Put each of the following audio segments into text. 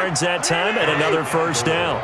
yards that time and another first down.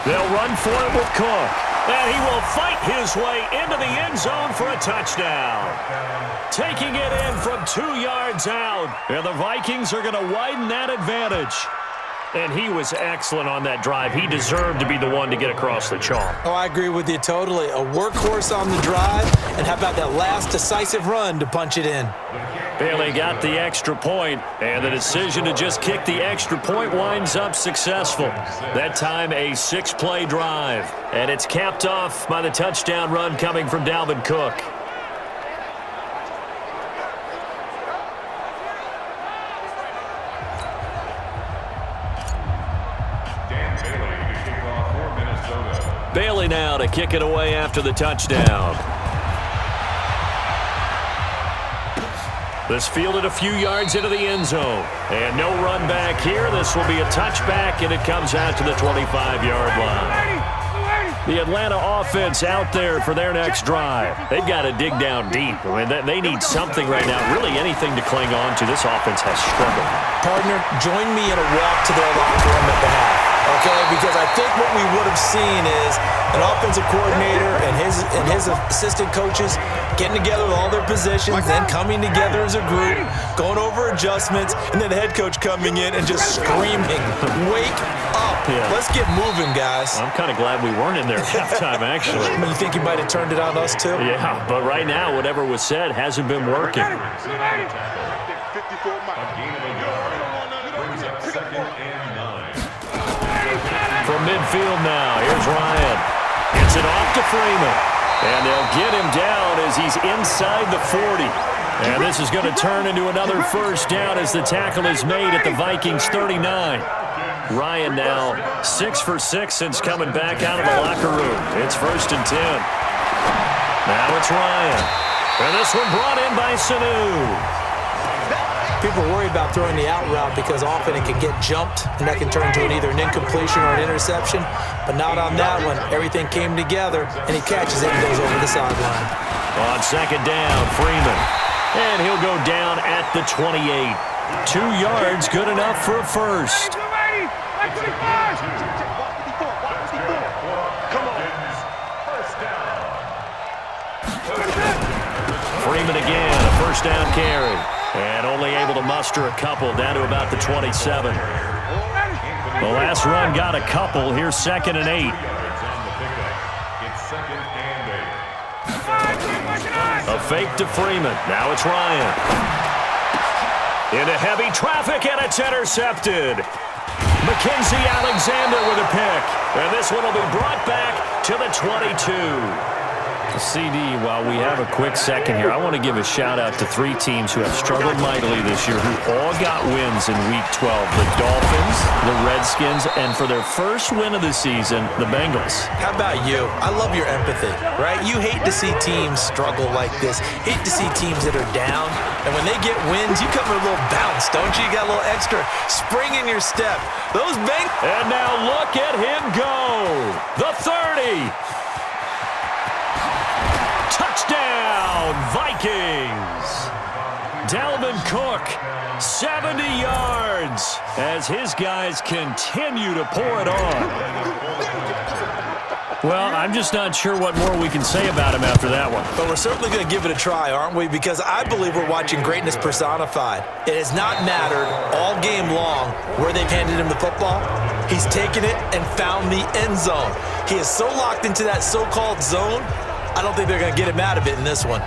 They'll run for it with Cook. And he will fight his way into the end zone for a touchdown. Taking it in from 2 yards out. And the Vikings are going to widen that advantage. And he was excellent on that drive. He deserved to be the one to get across the chalk. Oh, I agree with you totally. A workhorse on the drive. And how about that last decisive run to punch it in? Bailey got the extra point, and the decision to just kick the extra point winds up successful. That time a 6-play drive, and it's capped off by the touchdown run coming from Dalvin Cook. Bailey now to kick it away after the touchdown. This fielded a few yards into the end zone. And no run back here. This will be a touchback, and it comes out to the 25-yard line. The Atlanta offense out there for their next drive. They've got to dig down deep. I mean, they need something right now, really anything to cling on to. This offense has struggled. Partner, join me in a walk to their locker room at the half. Okay, because I think what we would have seen is an offensive coordinator and his assistant coaches getting together with all their positions, then coming together as a group, going over adjustments, and then the head coach coming in and just screaming, "Wake up! Yeah. Let's get moving, guys." I'm kind of glad we weren't in there at halftime, actually. You think he might have turned it on us too? Yeah, but right now, whatever was said hasn't been working. From midfield now, here's Ryan. Gets it off to Freeman. And they'll get him down as he's inside the 40. And this is going to turn into another first down as the tackle is made at the Vikings 39. Ryan now 6 for 6 since coming back out of the locker room. It's 1st and 10. Now it's Ryan. And this one brought in by Sanu. People worry about throwing the out route because often it can get jumped, and that can turn into either an incompletion or an interception. But not on that one. Everything came together, and he catches it and goes over the sideline. On 2nd down, Freeman. And he'll go down at the 28. 2 yards, good enough for a first. Freeman again, a first down carry. And only able to muster a couple down to about the 27. The last run got a couple. Here's 2nd and 8. A fake to Freeman. Now it's Ryan. Into heavy traffic, and it's intercepted. Mackenzie Alexander with a pick. And this one will be brought back to the 22. CD, while we have a quick second here, I want to give a shout-out to 3 teams who have struggled mightily this year who all got wins in Week 12. The Dolphins, the Redskins, and for their first win of the season, the Bengals. How about you? I love your empathy, right? You hate to see teams struggle like this. Hate to see teams that are down. And when they get wins, you come with a little bounce, don't you? You got a little extra spring in your step. Those Bengals. And now look at him go. The 30. Touchdown, Vikings! Dalvin Cook, 70 yards, as his guys continue to pour it on. Well, I'm just not sure what more we can say about him after that one. But we're certainly going to give it a try, aren't we? Because I believe we're watching greatness personified. It has not mattered all game long where they've handed him the football. He's taken it and found the end zone. He is so locked into that so-called zone, I don't think they're going to get him out of it in this one.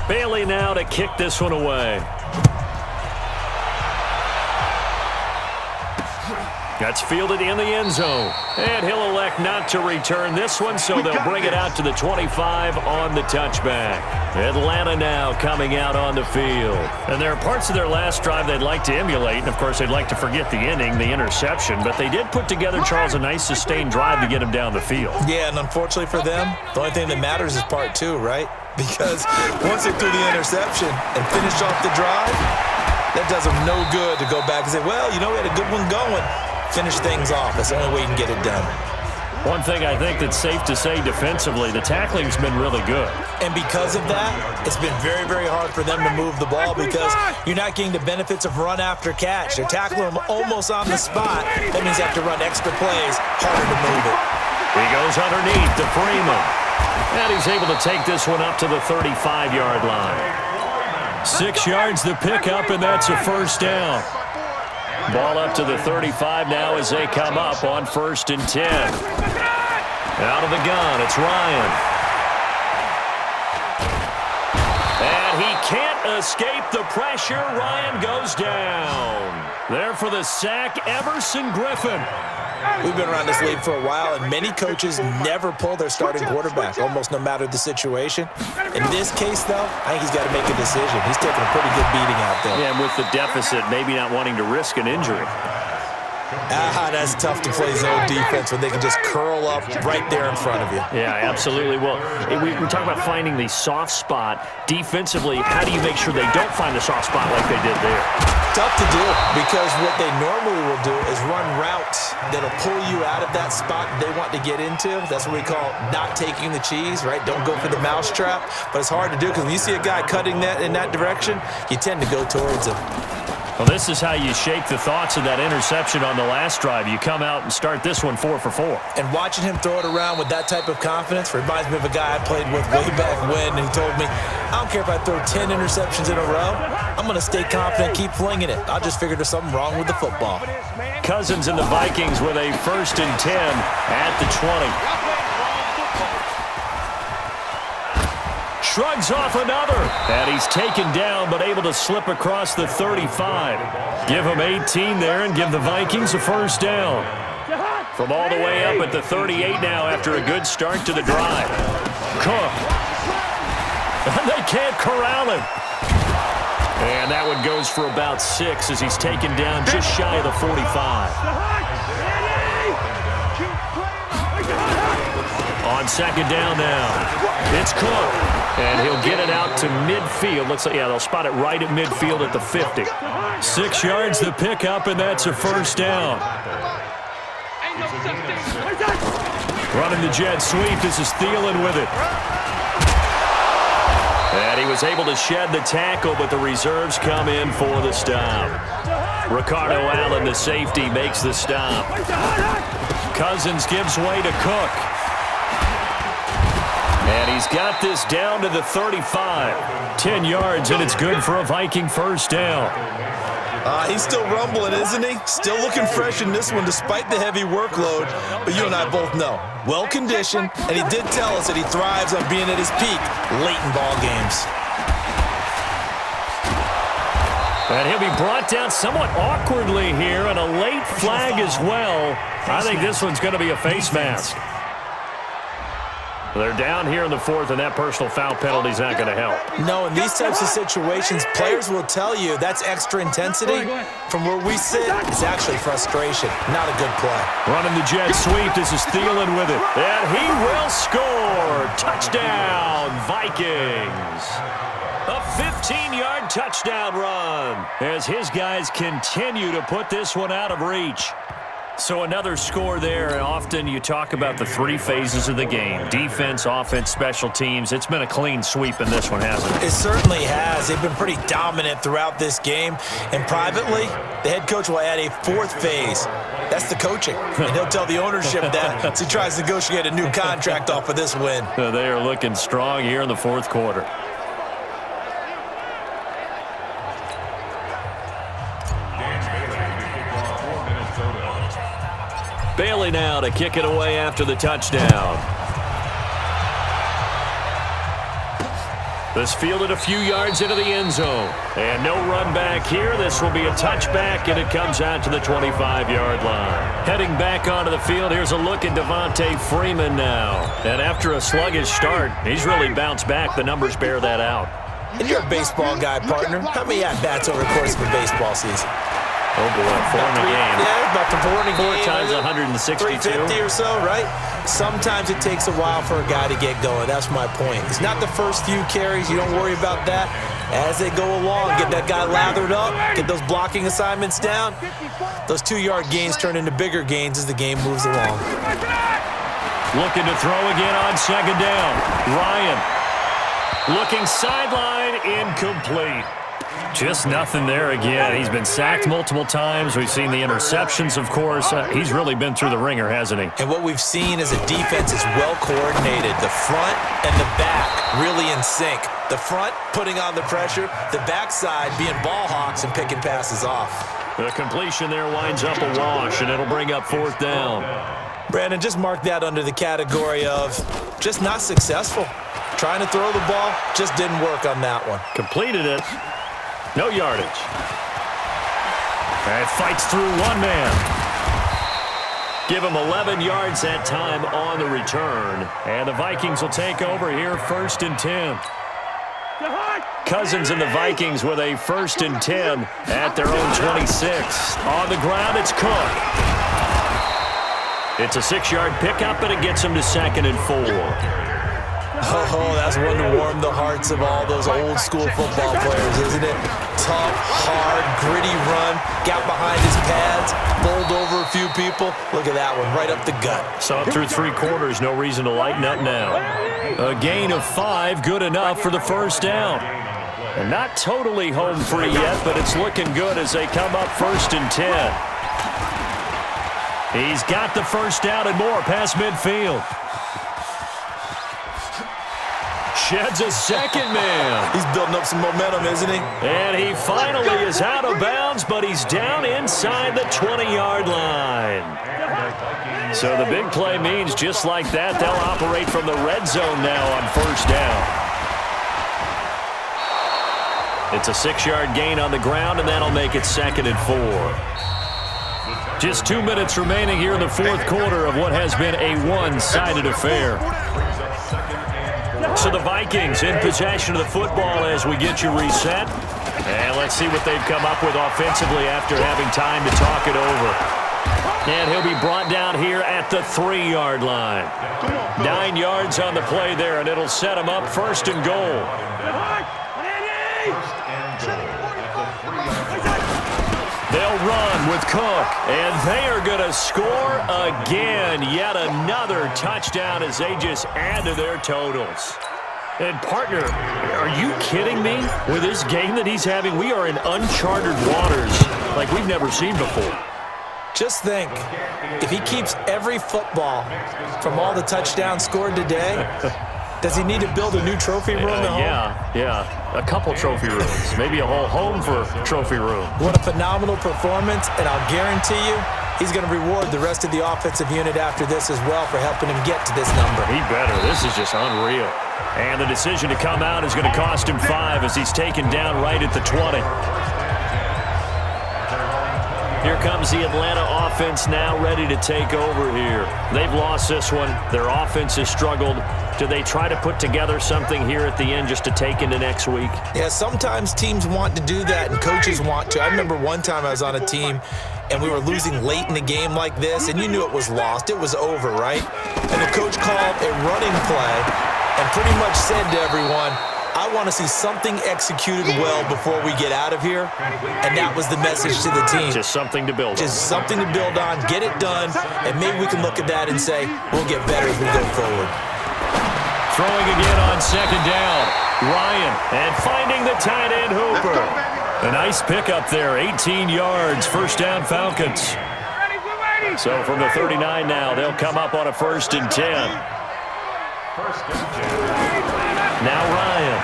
Bailey now to kick this one away. That's fielded in the end zone. And he'll elect not to return this one, so they'll bring it out to the 25 on the touchback. Atlanta now coming out on the field. And there are parts of their last drive they'd like to emulate. And, of course, they'd like to forget the inning, the interception. But they did put together, Charles, a nice sustained drive to get him down the field. Yeah, and unfortunately for them, the only thing that matters is part 2, right? Because once they threw the interception and finished off the drive, that does them no good to go back and say, well, you know, we had a good one going. Finish things off. That's the only way you can get it done. One thing I think that's safe to say defensively, the tackling's been really good. And because of that, it's been very, very hard for them to move the ball because you're not getting the benefits of run after catch. They're tackling them almost on the spot. That means they have to run extra plays, harder to move it. He goes underneath to Freeman. And he's able to take this one up to the 35-yard line. 6 yards the pickup, and that's a first down. Ball up to the 35 now as they come up on 1st and 10. Out of the gun, it's Ryan. And he can't escape the pressure. Ryan goes down. There for the sack, Emerson Griffin. We've been around this league for a while, and many coaches never pull their starting quarterback, almost no matter the situation. In this case, though, I think he's got to make a decision. He's taking a pretty good beating out there. Yeah, and with the deficit, maybe not wanting to risk an injury. That's tough to play zone defense when they can just curl up right there in front of you. Yeah, absolutely. Well, we talk about finding the soft spot. Defensively, how do you make sure they don't find the soft spot like they did there? Tough to do because what they normally will do is run routes that'll pull you out of that spot they want to get into. That's what we call not taking the cheese, right? Don't go for the mousetrap. But it's hard to do because when you see a guy cutting that in that direction, you tend to go towards him. Well, this is how you shake the thoughts of that interception on the last drive. You come out and start this one 4 for 4. And watching him throw it around with that type of confidence reminds me of a guy I played with way back when, and he told me, I don't care if I throw 10 interceptions in a row. I'm going to stay confident, keep flinging it. I just figured there's something wrong with the football. Cousins and the Vikings with a 1st and 10 at the 20. Shrugs off another, and he's taken down but able to slip across the 35. Give him 18 there and give the Vikings a first down. From all the way up at the 38 now after a good start to the drive. Cook. And they can't corral him. And that one goes for about 6 as he's taken down just shy of the 45. On 2nd down now, it's Cook. And he'll get it out to midfield. Looks like, yeah, they'll spot it right at midfield at the 50. 6 yards the pickup, and that's a first down. Running the jet sweep. This is Thielen with it. And he was able to shed the tackle, but the reserves come in for the stop. Ricardo Allen, the safety, makes the stop. Cousins gives way to Cook. And he's got this down to the 35. 10 yards, and it's good for a Viking first down. He's still rumbling, isn't he? Still looking fresh in this one despite the heavy workload. But you and I both know, well-conditioned, and he did tell us that he thrives on being at his peak late in ball games. And he'll be brought down somewhat awkwardly here, and a late flag as well. I think this one's going to be a face mask. They're down here in the 4th, and that personal foul penalty is not going to help. No, in these types of situations, players will tell you that's extra intensity. From where we sit, it's actually frustration. Not a good play. Running the jet sweep. This is Thielen with it. And he will score. Touchdown, Vikings. A 15-yard touchdown run as his guys continue to put this one out of reach. So another score there, and often you talk about the 3 phases of the game. Defense, offense, special teams. It's been a clean sweep in this one, hasn't it? It certainly has. They've been pretty dominant throughout this game. And privately, the head coach will add a 4th phase. That's the coaching. And he'll tell the ownership that as he tries to negotiate a new contract off of this win. They are looking strong here in the 4th quarter. Bailey now to kick it away after the touchdown. This fielded a few yards into the end zone. And no run back here. This will be a touchback, and it comes out to the 25-yard line. Heading back onto the field, here's a look at Devontae Freeman now. And after a sluggish start, he's really bounced back. The numbers bear that out. And you're a baseball guy, partner. How many at-bats over the course of a baseball season? Oh, boy, 4 in the game. Yeah, about 4 in a game. 4 times 162. 350 or so, right? Sometimes it takes a while for a guy to get going. That's my point. It's not the first few carries. You don't worry about that. As they go along, get that guy lathered up, get those blocking assignments down. Those 2-yard gains turn into bigger gains as the game moves along. Looking to throw again on second down. Ryan looking sideline, incomplete. Just nothing there again. He's been sacked multiple times. We've seen the interceptions, of course. He's really been through the ringer, hasn't he? And what we've seen is a defense is well coordinated. The front and the back really in sync. The front putting on the pressure, the backside being ball hawks and picking passes off. The completion there winds up a wash, and it'll bring up fourth down. Brandon, just mark that under the category of just not successful. Trying to throw the ball, just didn't work on that one. Completed it. No yardage. And fights through one man. Give him 11 yards that time on the return. And the Vikings will take over here, 1st and 10. Cousins and the Vikings with a 1st and 10 at their own 26. On the ground, it's Cook. It's a 6-yard pickup, and it gets him to 2nd and 4. Oh, that's one to warm the hearts of all those old-school football players, isn't it? Tough, hard, gritty run, got behind his pads, bowled over a few people. Look at that one, right up the gut. Saw it through 3 quarters, no reason to lighten up now. A gain of 5, good enough for the first down. And not totally home free yet, but it's looking good as they come up 1st and 10. He's got the first down and more past midfield. Sheds a second man. He's building up some momentum, isn't he? And he finally is out of bounds, but he's down inside the 20-yard line. So the big play means just like that, they'll operate from the red zone now on first down. It's a 6-yard gain on the ground, and that'll make it 2nd and 4. Just 2 minutes remaining here in the fourth quarter of what has been a one-sided affair. So the Vikings in possession of the football as we get you reset. And let's see what they've come up with offensively after having time to talk it over. And he'll be brought down here at the 3-yard line. 9 yards on the play there, and it'll set him up 1st and goal. They'll run with Cook, and they are going to score again. Yet another touchdown as they just add to their totals. And, partner, are you kidding me? With this game that he's having, we are in uncharted waters like we've never seen before. Just think, if he keeps every football from all the touchdowns scored today, does he need to build a new trophy room at home? Yeah. A couple trophy rooms. Maybe a whole home for trophy room. What a phenomenal performance, and I'll guarantee you he's going to reward the rest of the offensive unit after this as well for helping him get to this number. He better. This is just unreal. And the decision to come out is going to cost him 5 as he's taken down right at the 20. Here comes the Atlanta offense now ready to take over here. They've lost this one. Their offense has struggled. Do they try to put together something here at the end just to take into next week? Yeah, sometimes teams want to do that and coaches want to. I remember one time I was on a team and we were losing late in the game like this, and you knew it was lost. It was over, right? And the coach called a running play and pretty much said to everyone, I want to see something executed well before we get out of here. And that was the message to the team. Just something to build on. Just something to build on, get it done, and maybe we can look at that and say, we'll get better as we go forward. Throwing again on second down. Ryan, and finding the tight end Hooper. A nice pickup there, 18 yards, first down Falcons. So from the 39 now, they'll come up on a 1st and 10. Now Ryan.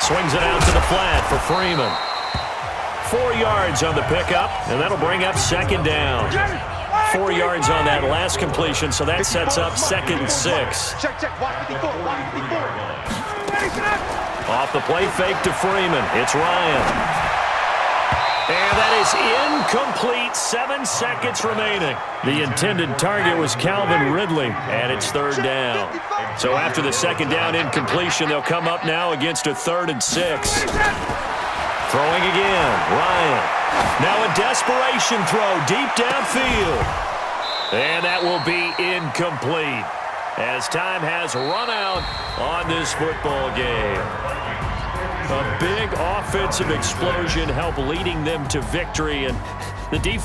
Swings it out to the flat for Freeman. 4 yards on the pickup, and that'll bring up 2nd down. 4 yards on that last completion, so that sets up 2nd and 6. Off the play fake to Freeman. It's Ryan. And that is incomplete. 7 seconds remaining. The intended target was Calvin Ridley, and it's 3rd down. So after the 2nd down incompletion, they'll come up now against a 3rd and 6. Throwing again, Ryan. Now a desperation throw deep downfield. And that will be incomplete as time has run out on this football game. A big offensive explosion helped leading them to victory, and the defense